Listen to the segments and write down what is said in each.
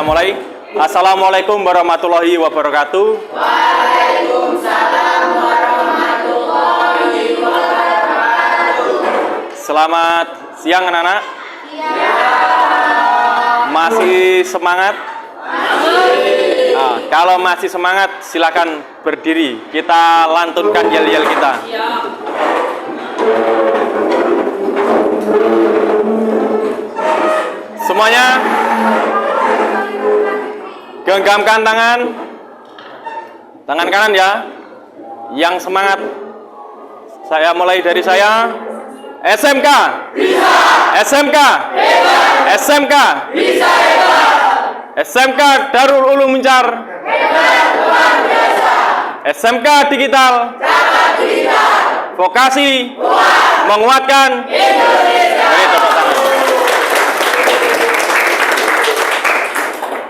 saya mulai. Assalamualaikum warahmatullahi wabarakatuh. Waalaikumsalam warahmatullahi wabarakatuh. Selamat siang anak-anak. Masih semangat? Masih. Kalau masih semangat, silakan berdiri. Kita lantunkan yel-yel kita. Semuanya genggamkan tangan kanan ya. Yang semangat, saya mulai dari saya. SMK bisa, SMK hebat, SMK bisa hebat, SMK Darul Ulum Muncar hebat luar biasa, SMK Digital sangat digital, vokasi kuat menguatkan Indonesia.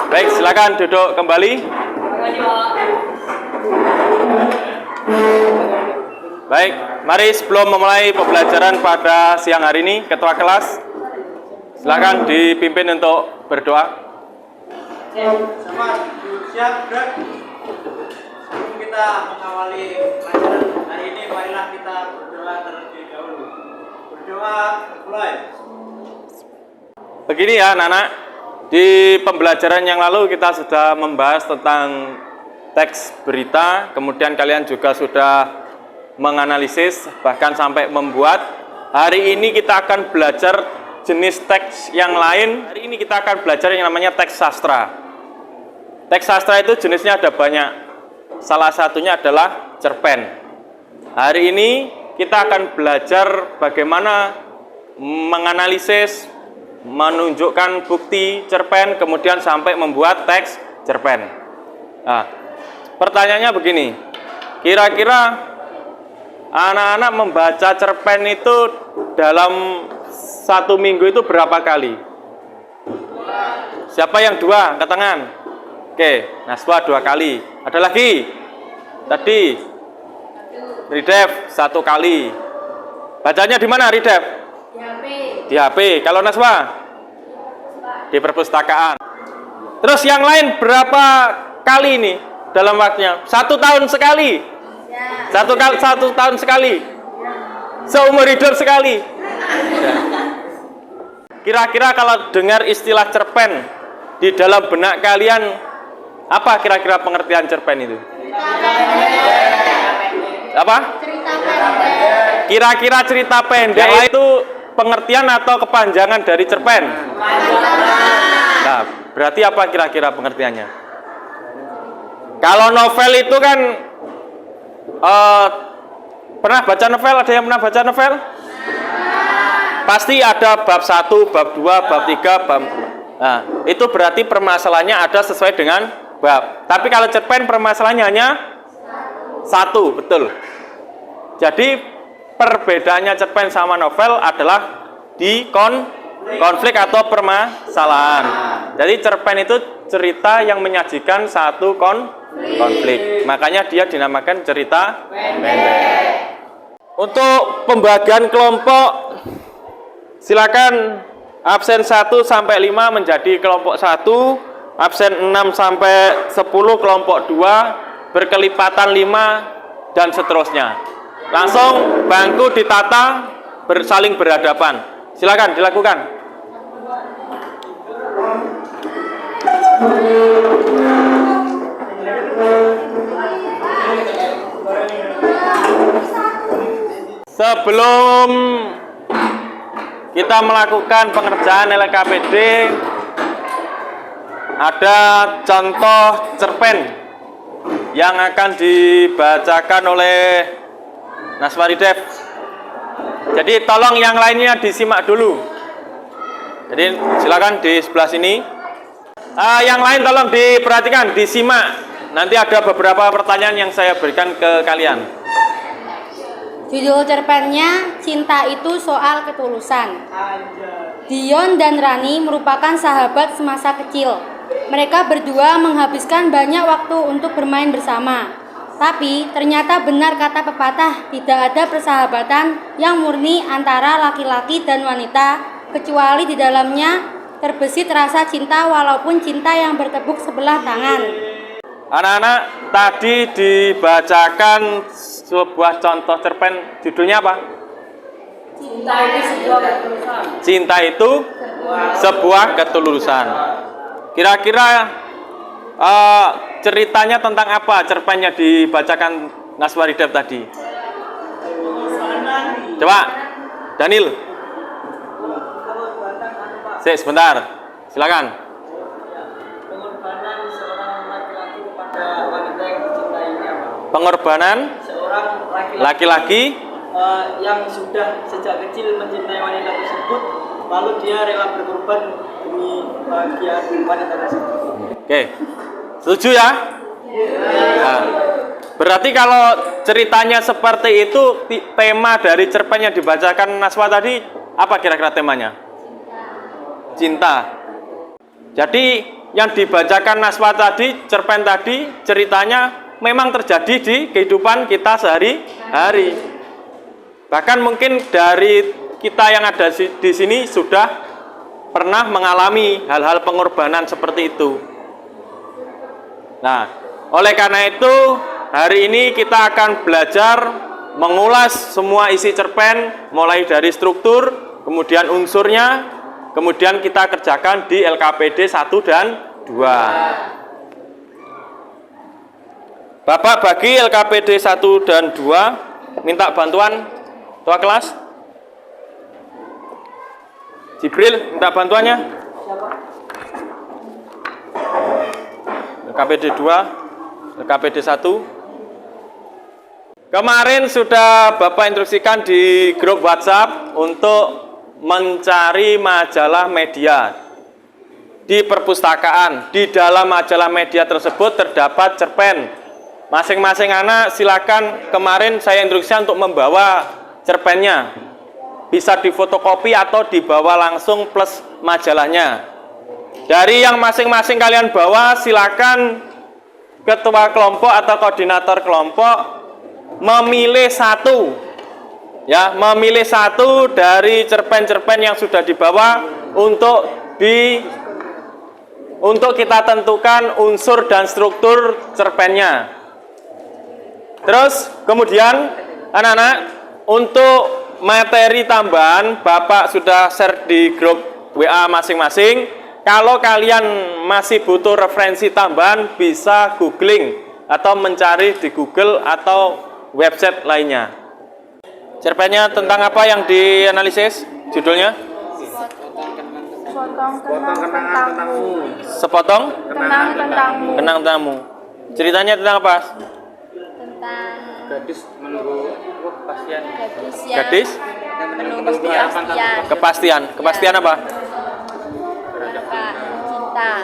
Baik, silakan duduk kembali. Baik, mari sebelum memulai pembelajaran pada siang hari ini, ketua kelas silakan dipimpin untuk berdoa. Siap, gerak. Sebelum kita mengawali pelajaran hari ini, marilah kita berdoa terlebih dahulu. Berdoa, mulai. Begini ya anak-anak, di pembelajaran yang lalu kita sudah membahas tentang teks berita, kemudian kalian juga sudah menganalisis, bahkan sampai membuat. Hari ini kita akan belajar jenis teks yang lain. Hari ini kita akan belajar yang namanya teks sastra. Teks sastra itu jenisnya ada banyak. Salah satunya adalah cerpen. Hari ini kita akan belajar bagaimana menganalisis, menunjukkan bukti cerpen, kemudian sampai membuat teks cerpen. Nah, pertanyaannya begini, kira-kira anak-anak membaca cerpen itu dalam satu minggu itu berapa kali? Siapa yang dua? Angkat tangan. Oke, Naswa 2 kali. Ada lagi? Tadi Ridef 1 kali. Bacanya di mana Ridef? Di HP. Di HP. Kalau Naswa? Di perpustakaan. Terus yang lain berapa kali ini dalam waktunya? 1 tahun sekali. Satu tahun sekali, seumur hidup sekali. Kira-kira kalau dengar istilah cerpen di dalam benak kalian, apa kira-kira pengertian cerpen itu? Apa? Cerita pendek. Kira-kira cerita pendek itu pengertian atau kepanjangan dari cerpen? Nah, berarti apa kira-kira pengertiannya? Kalau novel itu kan pernah baca novel? Ada yang pernah baca novel? Pasti ada bab 1, bab 2, bab 3, bab... Nah, itu berarti permasalahannya ada sesuai dengan bab. Tapi kalau cerpen permasalahannya hanya 1, betul. Jadi perbedaannya cerpen sama novel adalah di konflik atau permasalahan. Jadi cerpen itu cerita yang menyajikan satu konflik. Makanya dia dinamakan cerita pendek. Untuk pembagian kelompok, silakan absen 1 sampai 5 menjadi kelompok 1, absen 6 sampai 10 kelompok 2, berkelipatan 5 dan seterusnya. Langsung bangku ditata saling berhadapan. Silakan dilakukan. Sebelum kita melakukan pengerjaan LKPD, ada contoh cerpen yang akan dibacakan oleh Naswari Dev. Jadi tolong yang lainnya disimak dulu. Jadi silakan di sebelah sini. Yang lain tolong diperhatikan, disimak. Nanti ada beberapa pertanyaan yang saya berikan ke kalian. Judul cerpennya Cinta Itu Soal Ketulusan. Dion dan Rani merupakan sahabat semasa kecil. Mereka berdua menghabiskan banyak waktu untuk bermain bersama. Tapi ternyata benar kata pepatah, tidak ada persahabatan yang murni antara laki-laki dan wanita kecuali di dalamnya terbesit rasa cinta walaupun cinta yang bertepuk sebelah tangan. Anak-anak, tadi dibacakan sebuah contoh cerpen, judulnya apa? Cinta itu sebuah ketulusan. Kira-kira ceritanya tentang apa cerpennya dibacakan Naswaridab tadi? Coba, Daniel. Sebentar, silakan. Pengorbanan seorang laki-laki kepada wanita yang dicintainya, Pak. Pengorbanan Seorang laki-laki yang sudah sejak kecil mencintai wanita tersebut, lalu dia rela berkorban demi bahagia wanita tersebut. Oke, setuju ya? Nah, berarti kalau ceritanya seperti itu, tema dari cerpen yang dibacakan Naswa tadi, apa kira-kira temanya? Cinta. Jadi yang dibacakan Naswa tadi, cerpen tadi, ceritanya memang terjadi di kehidupan kita sehari-hari. Bahkan mungkin dari kita yang ada di sini sudah pernah mengalami hal-hal pengorbanan seperti itu. Nah, oleh karena itu hari ini kita akan belajar mengulas semua isi cerpen, mulai dari struktur, kemudian unsurnya, kemudian kita kerjakan di LKPD 1 dan 2. Bapak bagi LKPD 1 dan 2 minta bantuan Ketua kelas. Jibril minta bantuannya. LKPD 2, LKPD 1. Kemarin sudah Bapak instruksikan di grup WhatsApp untuk mencari majalah media di perpustakaan. Di dalam majalah media tersebut terdapat cerpen. Masing-masing anak silakan, kemarin saya instruksikan untuk membawa cerpennya, bisa difotokopi atau dibawa langsung plus majalahnya. Dari yang masing-masing kalian bawa, silakan ketua kelompok atau koordinator kelompok memilih satu, ya, memilih satu dari cerpen-cerpen yang sudah dibawa untuk kita tentukan unsur dan struktur cerpennya. Terus kemudian anak-anak, untuk materi tambahan, Bapak sudah share di grup WA masing-masing. Kalau kalian masih butuh referensi tambahan, bisa googling atau mencari di Google atau website lainnya. Cerpennya tentang apa yang dianalisis? Judulnya? Sepotong kenang tentangmu. Ceritanya tentang apa? Tentang Gadis menunggu kepastian. Gadis? menunggu kepastian. Kepastian apa?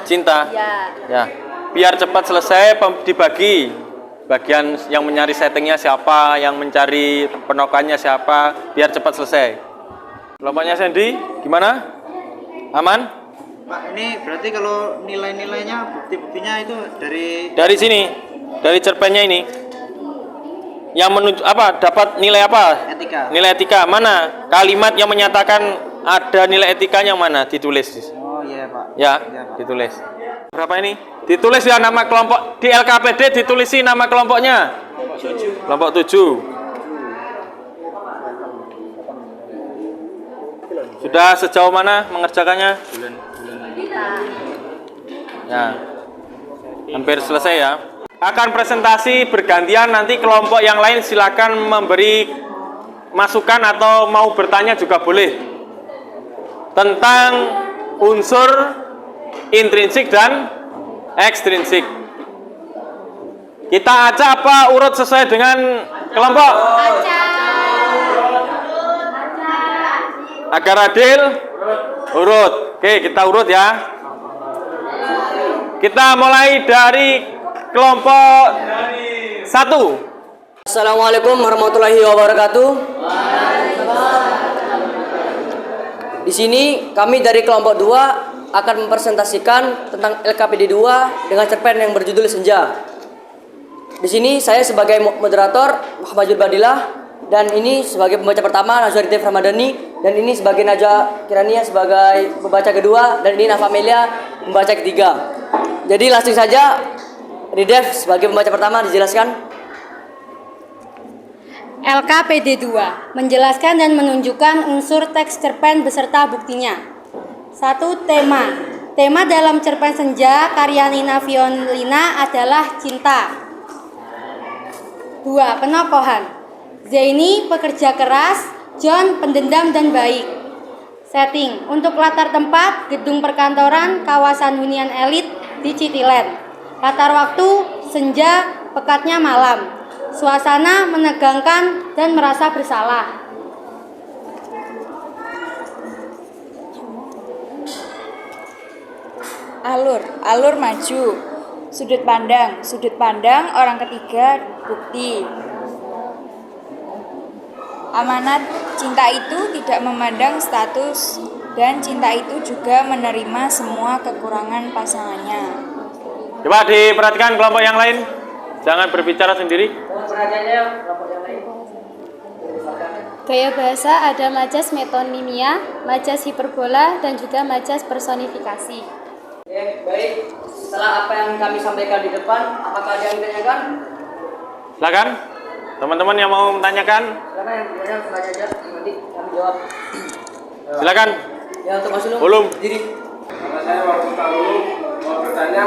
Cinta. Ya. Biar cepat selesai dibagi. Bagian yang mencari settingnya siapa, yang mencari penokannya siapa, biar cepat selesai. Kelompoknya Sandy, gimana? Aman? Pak, ini berarti kalau nilai-nilainya, bukti-buktinya itu Dari sini, dari cerpennya ini. Yang menuju apa? Dapat nilai apa? etika. Nilai etika mana? Kalimat yang menyatakan ada nilai etikanya mana? Ditulis. Oh iya Pak. Ya, Iya, Pak. ditulis. Berapa ini? Ditulis ya nama kelompok. Di LKPD ditulisi nama kelompoknya. Kelompok 7. Sudah sejauh mana mengerjakannya? Ya. Hampir selesai ya. Akan presentasi bergantian, nanti kelompok yang lain silakan memberi masukan atau mau bertanya juga boleh tentang unsur intrinsik dan ekstrinsik. Kita acak apa urut sesuai dengan kelompok? Agar adil urut. Oke, kita urut ya. Kita mulai dari kelompok 1. Assalamualaikum warahmatullahi wabarakatuh. Di sini kami dari kelompok 2 akan mempresentasikan tentang LKPD 2 dengan cerpen yang berjudul Senja. Di sini saya sebagai moderator Muhammad Badillah Dan ini sebagai pembaca pertama Nazwa Ridef Ramadhani, dan ini sebagai Najwa Kirania sebagai pembaca kedua, dan ini Nafa Amelia pembaca ketiga. Jadi langsung saja Ridef sebagai pembaca pertama dijelaskan. LKPD 2 menjelaskan dan menunjukkan unsur teks cerpen beserta buktinya. 1. Tema dalam cerpen Senja karya Nina Violina adalah cinta. 2. Penokohan. Zaini pekerja keras, John pendendam dan baik. Setting. Untuk latar tempat gedung perkantoran kawasan hunian elit di Citiland. Latar waktu senja, pekatnya malam. Suasana menegangkan dan merasa bersalah. Alur maju. Sudut pandang orang ketiga, bukti. Amanat, cinta itu tidak memandang status, dan cinta itu juga menerima semua kekurangan pasangannya. Coba diperhatikan kelompok yang lain. Jangan berbicara sendiri. Gaya bahasa ada majas metonimia, majas hiperbola, dan juga majas personifikasi. Oke, baik. Setelah apa yang kami sampaikan di depan, apakah ada yang ditanyakan? Silakan. Teman-teman yang mau menanyakan, Silakan yang bertanya tanya aja, nanti kami jawab. silakan. Ya, untuk Mas Ulum. Ulum. Diri. Karena saya waktu dulu mau bertanya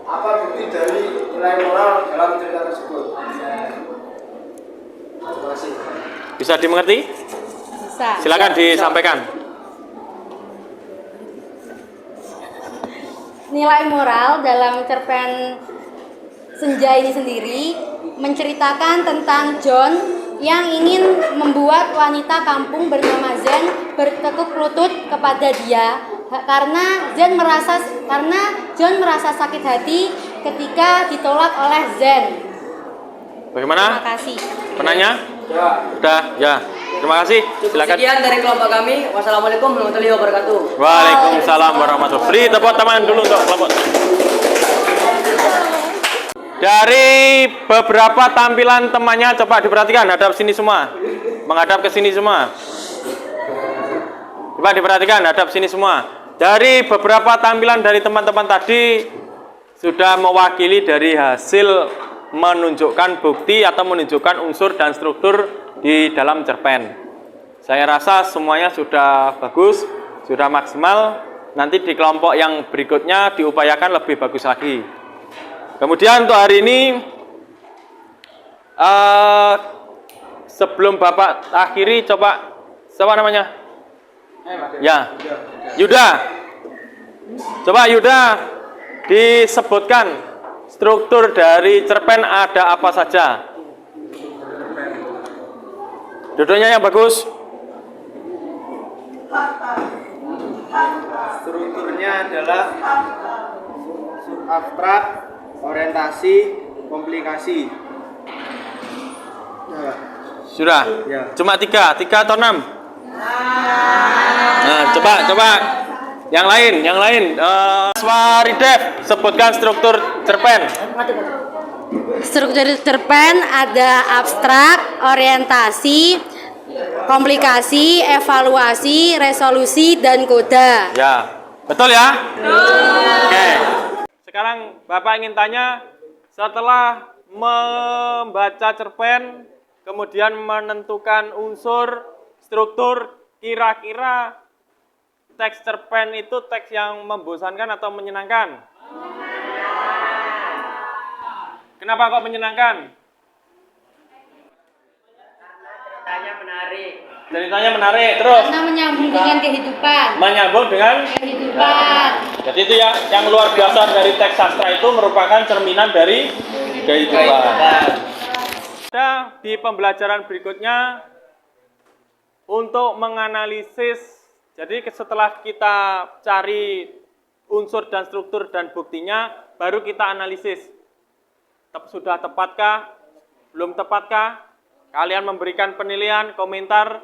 apa bukti dari nilai moral dalam cerita tersebut. Terima kasih. Bisa dimengerti? Bisa. Silakan disampaikan. Nilai moral dalam cerpen Senja ini sendiri menceritakan tentang John yang ingin membuat wanita kampung bernama Zen bertekuk lutut kepada dia karena John merasa sakit hati ketika ditolak oleh Zen. Bagaimana? Terima kasih. Penanya? Sudah, ya. Terima kasih. Silakan. Sekian dari kelompok kami. Wassalamualaikum warahmatullahi wabarakatuh. Waalaikumsalam warahmatullahi wabarakatuh. Beri tepuk tangan dulu untuk kelompok. Dari beberapa tampilan temannya, coba diperhatikan, hadap sini semua. Menghadap ke sini semua. Coba diperhatikan, hadap sini semua. Dari beberapa tampilan dari teman-teman tadi sudah mewakili dari hasil menunjukkan bukti atau menunjukkan unsur dan struktur di dalam cerpen. Saya rasa semuanya sudah bagus, sudah maksimal. Nanti di kelompok yang berikutnya diupayakan lebih bagus lagi. Kemudian untuk hari ini, sebelum Bapak akhiri, coba siapa namanya? Ya, Yuda. Coba Yuda disebutkan struktur dari cerpen ada apa saja. Duduknya yang bagus. Strukturnya adalah abstrak, orientasi, komplikasi. Sudah. Ya. Cuma tiga atau 6? Nah, coba. Yang lain. Swaridef, sebutkan struktur cerpen. Struktur cerpen ada abstrak, orientasi, komplikasi, evaluasi, resolusi, dan koda. Ya, betul ya? Oke. Sekarang Bapak ingin tanya, setelah membaca cerpen, kemudian menentukan unsur, struktur, kira-kira teks cerpen itu teks yang membosankan atau menyenangkan? Kenapa kok menyenangkan? Ceritanya menarik, terus Karena menyambung dengan kehidupan. menyambung dengan Kehidupan. jadi itu ya yang luar biasa dari teks sastra itu merupakan cerminan dari kehidupan. Ada di pembelajaran berikutnya untuk menganalisis. Jadi setelah kita cari unsur dan struktur dan buktinya, baru kita analisis. Sudah tepatkah? Belum tepatkah? Kalian memberikan penilaian, komentar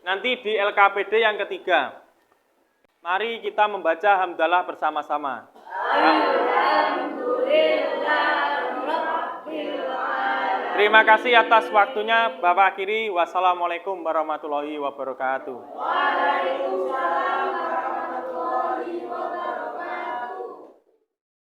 nanti di LKPD yang ketiga. Mari kita membaca hamdalah bersama-sama. Alhamdulillah. Terima kasih atas waktunya. Bapak akhiri. Wassalamualaikum warahmatullahi wabarakatuh. Waalaikumsalam warahmatullahi wabarakatuh.